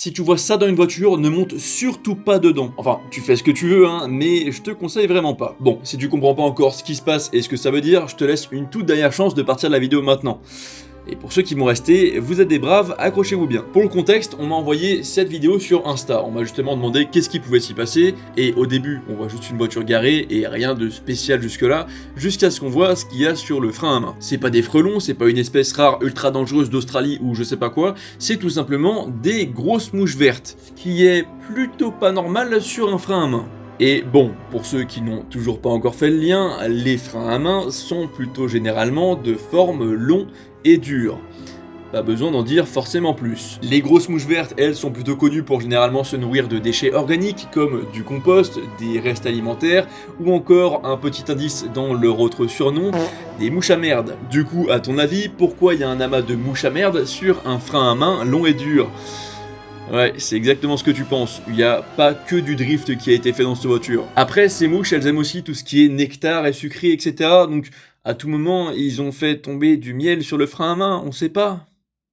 Si tu vois ça dans une voiture, ne monte surtout pas dedans. Enfin, tu fais ce que tu veux, hein, mais je te conseille vraiment pas. Bon, si tu comprends pas encore ce qui se passe et ce que ça veut dire, je te laisse une toute dernière chance de partir de la vidéo maintenant. Et pour ceux qui vont rester, vous êtes des braves, accrochez-vous bien. Pour le contexte, on m'a envoyé cette vidéo sur Insta. On m'a justement demandé qu'est-ce qui pouvait s'y passer. Et au début, on voit juste une voiture garée et rien de spécial jusque-là, jusqu'à ce qu'on voit ce qu'il y a sur le frein à main. C'est pas des frelons, c'est pas une espèce rare ultra dangereuse d'Australie ou je sais pas quoi, c'est tout simplement des grosses mouches vertes. Ce qui est plutôt pas normal sur un frein à main. Et bon, pour ceux qui n'ont toujours pas encore fait le lien, les freins à main sont plutôt généralement de forme long et dure. Pas besoin d'en dire forcément plus. Les grosses mouches vertes, elles, sont plutôt connues pour généralement se nourrir de déchets organiques comme du compost, des restes alimentaires, ou encore, un petit indice dans leur autre surnom, des mouches à merde. Du coup, à ton avis, pourquoi il y a un amas de mouches à merde sur un frein à main long et dur ? Ouais, c'est exactement ce que tu penses. Il n'y a pas que du drift qui a été fait dans cette voiture. Après, ces mouches, elles aiment aussi tout ce qui est nectar et sucré, etc. Donc, à tout moment, ils ont fait tomber du miel sur le frein à main, on sait pas.